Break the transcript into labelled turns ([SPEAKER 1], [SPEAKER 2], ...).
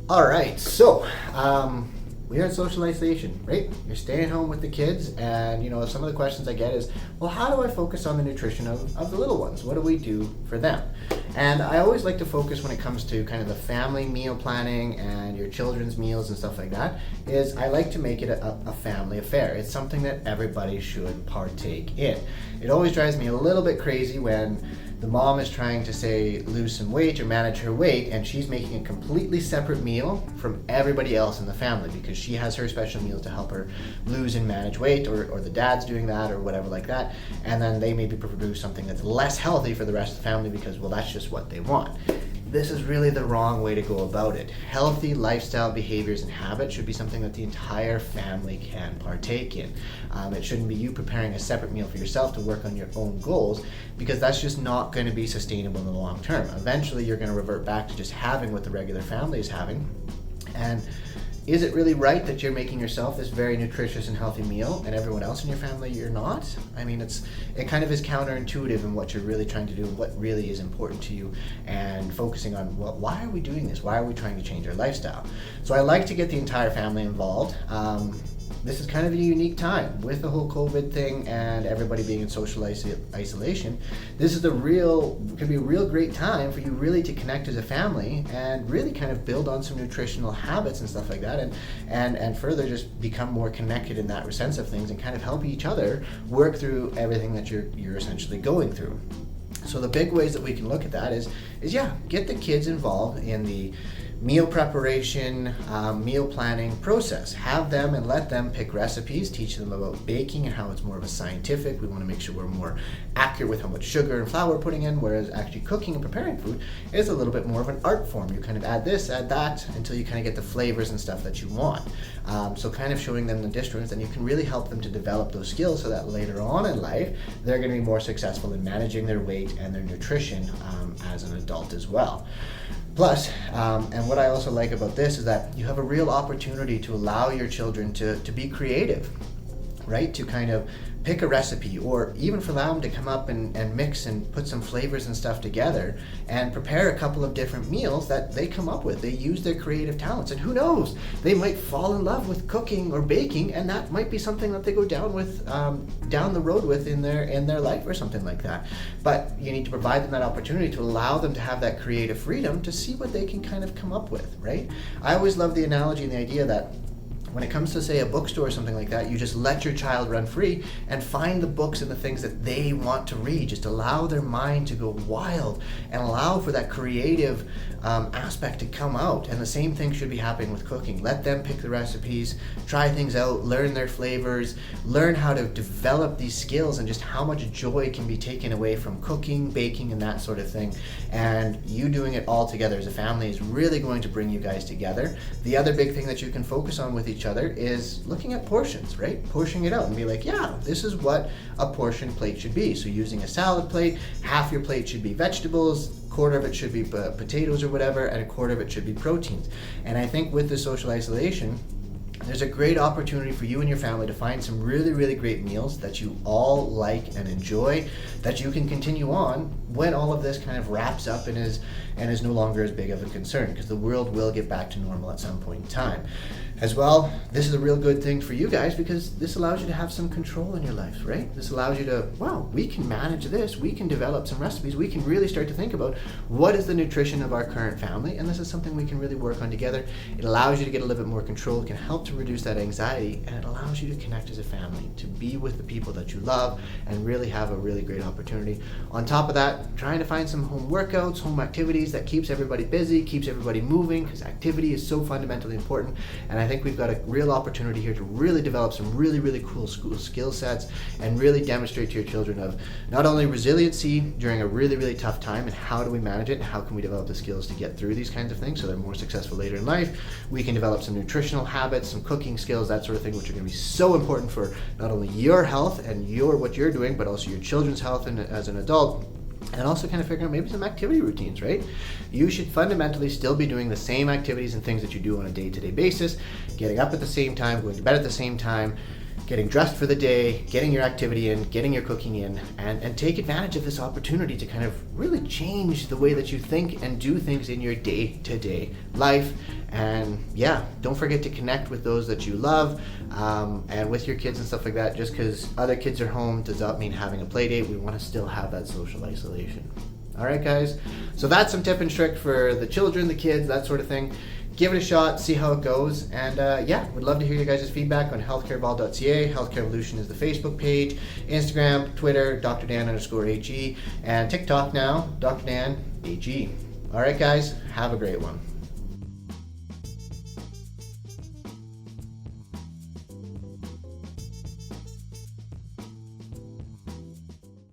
[SPEAKER 1] All right, so we are in social isolation, right? You're staying home with the kids, and some of the questions I get is, well, how do I focus on the nutrition of the little ones? What do we do for them? And I always like to focus when it comes to kind of the family meal planning and your children's meals and stuff like that, is I like to make it a family affair. It's something that everybody should partake in. It always drives me a little bit crazy when the mom is trying to, say, lose some weight or manage her weight, and she's making a completely separate meal from everybody else in the family because she has her special meal to help her lose and manage weight, or the dad's doing that or whatever like that, and then they maybe produce something that's less healthy for the rest of the family because, well, that's just what they want. This is really the wrong way to go about it. Healthy lifestyle behaviors and habits should be something that the entire family can partake in. It shouldn't be you preparing a separate meal for yourself to work on your own goals, because that's just not going to be sustainable in the long term. Eventually, you're going to revert back to just having what the regular family is having. And is it really right that you're making yourself this very nutritious and healthy meal and everyone else in your family you're not? I mean, it kind of is counterintuitive in what you're really trying to do and what really is important to you, and focusing on, well, why are we doing this? Why are we trying to change our lifestyle? So I like to get the entire family involved. This is kind of a unique time with the whole COVID thing and everybody being in social isolation. This is could be a real great time for you really to connect as a family and really kind of build on some nutritional habits and stuff like that, and further just become more connected in that sense of things and kind of help each other work through everything that you're essentially going through. So the big ways that we can look at that is get the kids involved in the meal preparation, meal planning process. Have them and let them pick recipes, teach them about baking and how it's more of a scientific. We want to make sure we're more accurate with how much sugar and flour we're putting in, whereas actually cooking and preparing food is a little bit more of an art form. You kind of add this, add that, until you kind of get the flavors and stuff that you want. So kind of showing them the difference, and you can really help them to develop those skills so that later on in life, they're going to be more successful in managing their weight and their nutrition as an adult as well. Plus, and what I also like about this is that you have a real opportunity to allow your children to be creative, right? To kind of pick a recipe, or even for them to come up and mix and put some flavors and stuff together and prepare a couple of different meals that they come up with. They use their creative talents, and who knows, they might fall in love with cooking or baking, and that might be something that they go down the road with in their life or something like that. But you need to provide them that opportunity to allow them to have that creative freedom to see what they can kind of come up with, right? I always love the analogy and the idea that when it comes to, say, a bookstore or something like that, you just let your child run free and find the books and the things that they want to read. Just allow their mind to go wild and allow for that creative aspect to come out. And the same thing should be happening with cooking. Let them pick the recipes, try things out, learn their flavors, learn how to develop these skills, and just how much joy can be taken away from cooking, baking, and that sort of thing. And you doing it all together as a family is really going to bring you guys together. The other big thing that you can focus on with each other is looking at portions, right? Portioning it out and be like, yeah, this is what a portion plate should be. So using a salad plate, half your plate should be vegetables, quarter of it should be potatoes or whatever, and a quarter of it should be proteins. And I think with the social isolation, there's a great opportunity for you and your family to find some really, really great meals that you all like and enjoy, that you can continue on when all of this kind of wraps up and is no longer as big of a concern, because the world will get back to normal at some point in time. As well, this is a real good thing for you guys because this allows you to have some control in your life, right? This allows you to, wow, we can manage this, we can develop some recipes, we can really start to think about what is the nutrition of our current family, and this is something we can really work on together. It allows you to get a little bit more control, it can help to reduce that anxiety, and it allows you to connect as a family, to be with the people that you love, and really have a really great opportunity. On top of that, trying to find some home workouts, home activities that keeps everybody busy, keeps everybody moving, because activity is so fundamentally important. And I think we've got a real opportunity here to really develop some really, really cool school skill sets and really demonstrate to your children of not only resiliency during a really, really tough time and how do we manage it and how can we develop the skills to get through these kinds of things so they're more successful later in life. We can develop some nutritional habits, some cooking skills, that sort of thing, which are going to be so important for not only your health and what you're doing, but also your children's health and as an adult. And also kind of figuring out maybe some activity routines, right? You should fundamentally still be doing the same activities and things that you do on a day-to-day basis, getting up at the same time, going to bed at the same time, getting dressed for the day, getting your activity in, getting your cooking in, and take advantage of this opportunity to kind of really change the way that you think and do things in your day-to-day life. And yeah, don't forget to connect with those that you love, and with your kids and stuff like that. Just because other kids are home does not mean having a play date. We want to still have that social isolation. All right, guys. So that's some tip and trick for the children, the kids, that sort of thing. Give it a shot, see how it goes, and yeah, would love to hear you guys' feedback on healthcareval.ca. Healthcare Evolution is the Facebook page, Instagram, Twitter, @DrDan_AG, and TikTok now, Dr. Dan AG. All right, guys, have a great one.